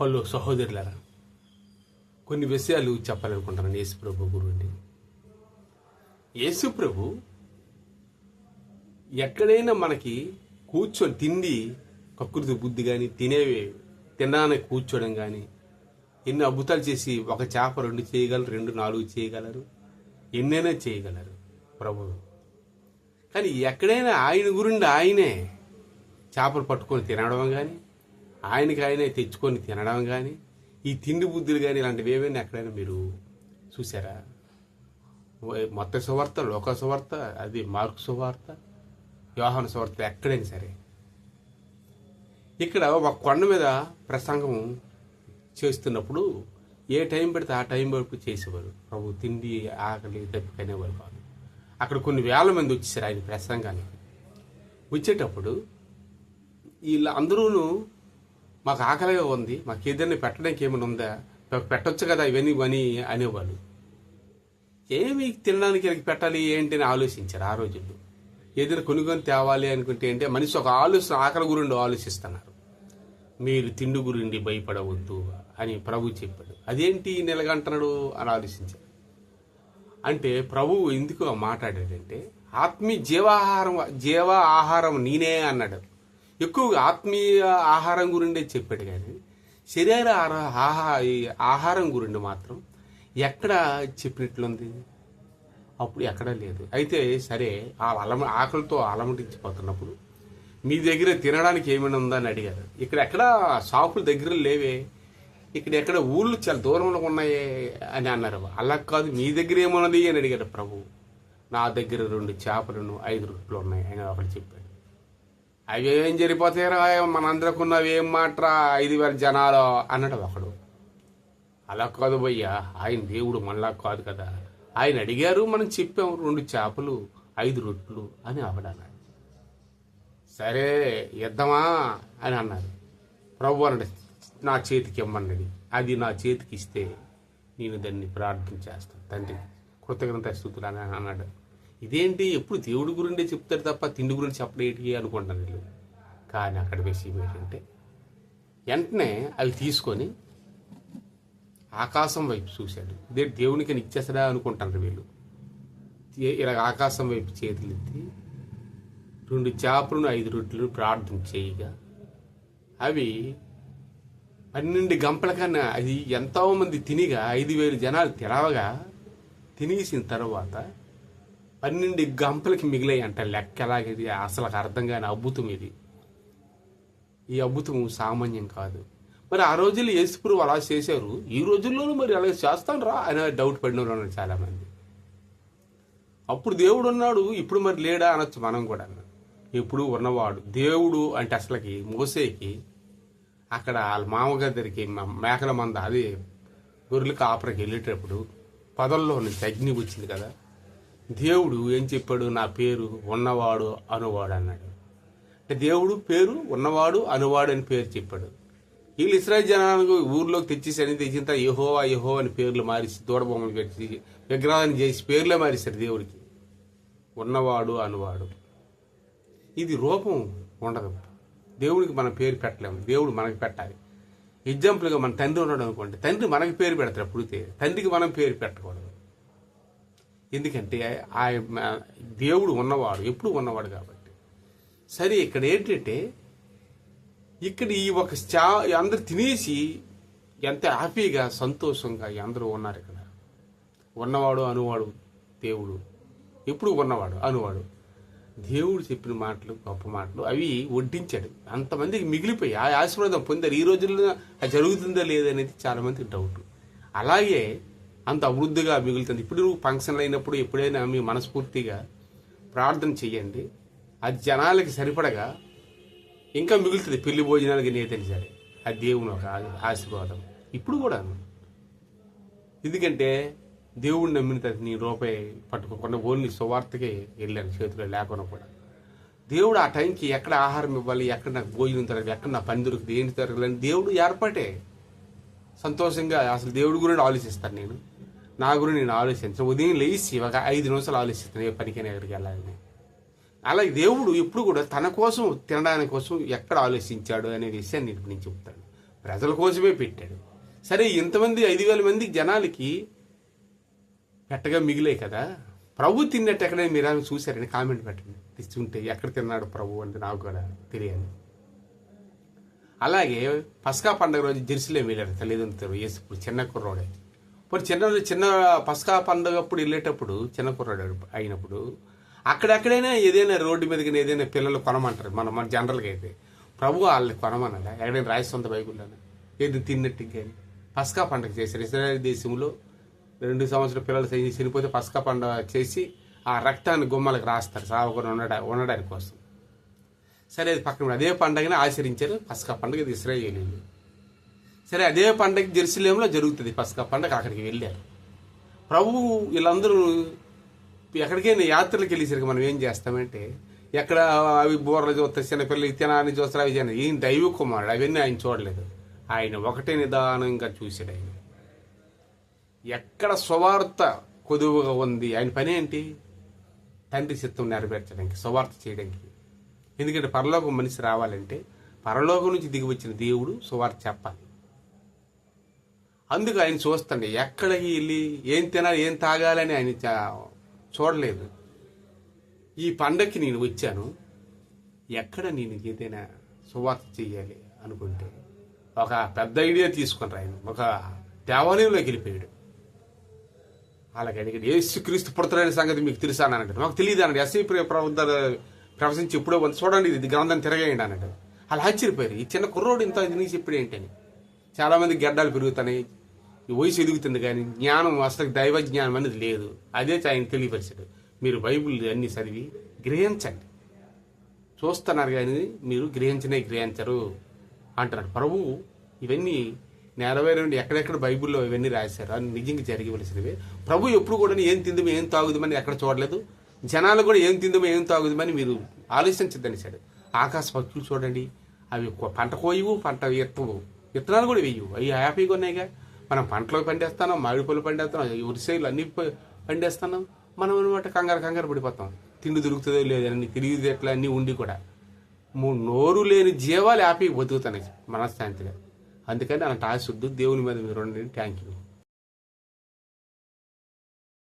Hello సహోదరులారా, కొన్ని విషయాలు చెప్పాలనుకుంటున్నాను యేసు ప్రభు గురించి. యేసు ప్రభు ఎక్కడైనా మనకి కూర్చొని తిండి కకృతి బుద్ధి కానీ తినడానికి కూర్చోవడం కానీ ఎన్ని అద్భుతాలు చేసి ఒక చేప 2 చేయగలరు, 2 4 చేయగలరు, ఎన్నైనా చేయగలరు ప్రభు. కానీ ఎక్కడైనా ఆయన గురించి ఆయనే చేపలు పట్టుకొని తినడం కానీ, ఆయనే తెచ్చుకొని తినడం కానీ, ఈ తిండి బుద్ధులు కానీ ఇలాంటివి ఏమైనా ఎక్కడైనా మీరు చూసారా? మొత్త సువార్త, లోక సువార్త, అది మార్కు సువార్త, యోహాను సువార్త, ఎక్కడైనా సరే ఇక్కడ ఒక కొండ మీద ప్రసంగం చేస్తున్నప్పుడు ఏ టైం పెడితే ఆ టైం వరకు చేసేవారు ప్రభు. తిండి ఆకలి దప్పికనేవారు కాదు. అక్కడ కొన్ని వేల మంది వచ్చేసారు ఆయన ప్రసంగానికి. వచ్చేటప్పుడు వీళ్ళు అందరూ మాకు ఆకలిగా ఉంది, మాకు ఏదైనా పెట్టడానికి ఏమైనా ఉందా, పెట్టొచ్చు కదా ఇవన్నీ అనేవాళ్ళు. ఏమి తినడానికి పెట్టాలి ఏంటి అని ఆలోచించారు ఆ రోజుల్లో. ఏదైనా కొనుక్కొని తేవాలి అనుకుంటే అంటే మనిషి ఒక ఆకలి గురించి ఆలోచిస్తున్నారు. మీరు తిండి గురించి భయపడవద్దు అని ప్రభు చెప్పాడు. అదేంటి నిలగంటున్నాడు అని ఆలోచించారు. అంటే ప్రభువు ఎందుకు మాట్లాడాడంటే ఆత్మీయ జీవ ఆహారం నేనే అన్నాడు. ఎక్కువగా ఆత్మీయ ఆహారం గురిండే చెప్పాడు, కానీ శరీర ఆహారం గురించి మాత్రం ఎక్కడ చెప్పినట్లుంది? అప్పుడు ఎక్కడా లేదు. అయితే సరే, ఆకలితో అలమటించిపోతున్నప్పుడు మీ దగ్గర తినడానికి ఏమైనా ఉందా అని అడిగారు. ఇక్కడ ఎక్కడ షాపుల దగ్గర లేవే, ఎక్కడ ఊళ్ళు చాలా దూరంలో ఉన్నాయే అని అన్నారు. అలా కాదు, మీ దగ్గర ఏమున్నది అని అడిగారు ప్రభు. నా దగ్గర 2 చేపలను 5 రొట్టెలు ఉన్నాయి అని ఒకటి చెప్పాడు. అవి ఏం జరిపోతాయరా, మనందరికి ఉన్నవి ఏం మాట్రా, 5,000 జనాలు అన్నాడు ఒకడు. అలా కాదు భయ్యా, ఆయన దేవుడు మనలా కాదు కదా. ఆయన అడిగారు, మనం చెప్పాము 2 చేపలు 5 రొట్టెలు అని అన్నాడు. సరే ఇద్దామా అని అన్నారు. ప్రభు అన్నాడు, నా చేతికి ఇమ్మన్నది. అది నా చేతికి ఇస్తే నేను దాన్ని ప్రార్థన చేస్తాను, తండ్రి కృతజ్ఞత స్తుతులు అని అన్నాడు. ఇదేంటి, ఎప్పుడు దేవుడి గురిండే చెప్తారు తప్ప తిండి గురించి చెప్పడేటి అనుకుంటాను వీళ్ళు. కానీ అక్కడ విషయం ఏంటంటే వెంటనే అవి తీసుకొని ఆకాశం వైపు చూశాడు. ఇదే దేవునికి ఇచ్చేస్తాడా అనుకుంటారు వీళ్ళు. ఇలా ఆకాశం వైపు చేతులు ఎత్తి 2 చేపలను 5 రొట్టెలను ప్రార్థన చేయగా అవి 12 గంపల కన్నా, అది ఎంతోమంది తినిగా 5,000 జనాలు తెరవగా తినేసిన తర్వాత 12 గంపలకి మిగిలాయి అంట. లెక్క ఎలాగది అసలు అర్థం కాని అద్భుతం ఇది. ఈ అద్భుతం సామాన్యం కాదు. మరి ఆ రోజుల్లో యేసుప్రభు అలా చేశారు, ఈ రోజుల్లోనూ మరి అలా చేస్తాను రా అని డౌట్ పడిన వాళ్ళు ఉన్నారు చాలామంది. అప్పుడు దేవుడు ఉన్నాడు, ఇప్పుడు మరి లేడా అనొచ్చు మనం కూడా. ఎప్పుడు ఉన్నవాడు దేవుడు అంటే అసలుకి మోసేకి అక్కడ వాళ్ళ మామగారి దగ్గరికి మేకల మంద, అది గొర్రెల కాపరికి వెళ్ళేటప్పుడు పొదల్లో నుంచి అగ్ని వచ్చింది కదా. దేవుడు ఏం చెప్పాడు, నా పేరు ఉన్నవాడు అనువాడు అన్నాడు. అంటే దేవుడు పేరు ఉన్నవాడు అనువాడు అని పేరు చెప్పాడు. వీళ్ళు ఇశ్రాయేలు జనాలకు ఊర్లోకి తెచ్చిన తర్వాత యెహోవా అని పేర్లు మారిసి దూడబొమ్మలు పెట్టి విగ్రహాన్ని చేసి పేర్లే మారిస్తారు దేవుడికి. ఉన్నవాడు అనువాడు, ఇది రూపం ఉండదు. దేవుడికి మనం పేరు పెట్టలేము, దేవుడు మనకి పెట్టాలి. ఎగ్జాంపుల్గా మన తండ్రి ఉన్నాడు అనుకోండి, తండ్రి మనకి పేరు పెడతారు. పుడితే తండ్రికి మనం పేరు పెట్టకూడదు. ఎందుకంటే దేవుడు ఉన్నవాడు, ఎప్పుడు ఉన్నవాడు కాబట్టి. సరే, ఇక్కడ ఏంటంటే ఇక్కడ ఈ ఒక అందరు తినేసి ఎంత హ్యాపీగా సంతోషంగా అందరూ ఉన్నారు. ఇక్కడ ఉన్నవాడు అనువాడు దేవుడు, ఎప్పుడు ఉన్నవాడు అనువాడు. దేవుడు చెప్పిన మాటలు గొప్ప మాటలు అవి వడ్డించాడు. అంతమందికి మిగిలిపోయి ఆ ఆశీర్వాదం పొందారు. ఈ రోజుల్లో అది జరుగుతుందా లేదనేది చాలా మందికి డౌట్. అలాగే అంత అభివృద్ధిగా మిగులుతుంది. ఇప్పుడు ఫంక్షన్లు అయినప్పుడు ఎప్పుడైనా మీ మనస్ఫూర్తిగా ప్రార్థన చెయ్యండి, అది జనాలకి సరిపడగా ఇంకా మిగులుతుంది. పెళ్లి భోజనాలకి నేతని సరే, అది దేవుని ఒక ఆశీర్వాదం. ఇప్పుడు కూడా ఎందుకంటే దేవుడిని నమ్మిన తర్వాత నీ రూపాయి పట్టుకోకుండా ఓన్లీ సువార్తకే వెళ్ళాను, చేతిలో లేకుండా కూడా. దేవుడు ఆ టైంకి ఎక్కడ ఆహారం ఇవ్వాలి, ఎక్కడ నాకు భోజనం తరగదు, ఎక్కడ నా పని దొరుకుతుంది, ఏంటి తరగలని దేవుడు ఏర్పాటే. సంతోషంగా అసలు దేవుడి గురించి ఆలోచిస్తాను నేను, నా గురించి నేను ఆలోచించను. ఉదయం లేచి ఒక 5 నిమిషాలు ఆలోచిస్తాను ఏ పనికైనా ఎక్కడికి వెళ్ళాలని. అలాగే దేవుడు ఎప్పుడు కూడా తన కోసం తినడానికి కోసం ఎక్కడ ఆలోచించాడు అనే విషయాన్ని నేను చెప్తాను. ప్రజల కోసమే పెట్టాడు. సరే, ఇంతమంది 5,000 మంది జనాలకి పెట్టగా మిగిలే కదా, ప్రభు తిన్నట్టు ఎక్కడైనా మీరు ఆమె చూశారని కామెంట్ పెట్టండి. తెచ్చుంటే ఎక్కడ తిన్నాడు ప్రభు అంటే నాకు కూడా తెలియాలి. అలాగే పస్కా పండుగ రోజు జెరూసలేం వెళ్ళారు తల్లిదండ్రులు. ఇప్పుడు చిన్న కుర్రోడే, ఇప్పుడు చిన్న పస్కా పండుగ అప్పుడు వెళ్ళేటప్పుడు చిన్న కుర్రోడు అయినప్పుడు అక్కడెక్కడైనా ఏదైనా రోడ్డు మీదకి ఏదైనా పిల్లలు కొనమంటారు. మన జనరల్గా అయితే ప్రభు వాళ్ళని కొనమన్నాడా? ఎక్కడైనా రాయిస్తుంది బైబుల్లోనే ఏది తిన్నట్టు? కానీ పస్కా పండుగ చేశారు ఇశ్రాయేలు దేశంలో. 2 సంవత్సరాల పిల్లలు చనిపోతే పస్కా పండుగ చేసి ఆ రక్తాన్ని గుమ్మలకు రాస్తారు సావకుండా ఉండడానికి కోసం. సరే, అది పక్కన అదే పండుగని ఆచరించారు. పస్కా పండుగ ఇది ఇశ్రాయేలీయులు. సరే, అదే పండుగ జెరూసలేంలో జరుగుతుంది పస్కా పండుగ. అక్కడికి వెళ్ళారు ప్రభువు. వీళ్ళందరూ ఎక్కడికైనా యాత్రలకు వెళ్ళేసరికి మనం ఏం చేస్తామంటే, ఎక్కడ అవి బోర్లు చూస్తారు, చిన్నపిల్లలు తినాలని చూస్తారు, అవి చేయను. ఈయన దైవ కుమారుడు, అవన్నీ ఆయన చూడలేదు. ఆయన ఒకటే నిదానంగా చూశాడు. ఆయన ఎక్కడ సువార్త కొదువుగా ఉంది, ఆయన పని ఏంటి? తండ్రి చిత్తం నెరవేర్చడానికి, సువార్త చేయడానికి. ఎందుకంటే పరలోకం మనిషి రావాలంటే పరలోకం నుంచి దిగి వచ్చిన దేవుడు సువార్త చెప్పాలి. అందుకు ఆయన చూస్తాండి, ఎక్కడికి వెళ్ళి ఏం తినాలి ఏం తాగాలని ఆయన చూడలేదు. ఈ పండగకి నేను వచ్చాను, ఎక్కడ నేను ఏదైనా సువార్త చెయ్యాలి అనుకుంటే ఒక పెద్ద ఐడియా తీసుకుని ఆయన ఒక దేవాలయంలోకి వెళ్ళిపోయాడు. అలాగే అడిగాడు, యేసుక్రీస్తు పుడతాడనే సంగతి మీకు తెలుసా అని అన్నాడు. మాకు తెలియదు అన్నాడు. ఎస్ఐ ప్రవచించి ఎప్పుడో చూడండి ఇది గ్రంథాన్ని తిరగేయండి అన్నాడు. అలా ఆశ్చర్యపోయారు, ఈ చిన్న కుర్రోడు ఇంత ఇది నీకు చెప్పాడు ఏంటని. చాలామంది గడ్డాలు పెరుగుతున్నాయి, ఈ వయసు ఎదుగుతుంది, కానీ జ్ఞానం అసలు దైవ జ్ఞానం అనేది లేదు. అదే ఆయన తెలియపరిచాడు. మీరు బైబిల్ అన్ని చదివి గ్రహించండి, చూస్తున్నారు కానీ మీరు గ్రహించరు అంటున్నాడు ప్రభువు. ఇవన్నీ నెరవేరండి. ఎక్కడెక్కడ బైబిల్లో ఇవన్నీ రాశారు, అని నిజంగా జరగవలసినవే. ప్రభు ఎప్పుడు కూడా ఏం తిందమో ఏం తాగుదామని ఎక్కడ చూడలేదు. జనాలు కూడా ఏం తిందమో ఏం తాగుదామని మీరు ఆలోచించద్దనిసాడు. ఆకాశ పక్షులు చూడండి, అవి పంట కోయవు, పంట ఎత్తవు, విత్తనాలు కూడా వేయవు, అవి హ్యాపీగా ఉన్నాయిగా. మనం పంటలు పండేస్తున్నాం, మామిడి పళ్ళు పండేస్తున్నాం, ఉరిసేలు అన్ని పండేస్తున్నాం. మనం అనమాట కంగారు పడిపోతాం. తిండి దొరుకుతుందో లేదని తిరిగి ఎట్లా అన్నీ ఉండి కూడా నోరు లేని జీవాలు హ్యాపీగా బతుకుతున్నాయి మనశ్శాంతిగా. అందుకని అలాంటి ఆశ వద్దు. దేవుని మీద మీరు ఉండండి. Thank you.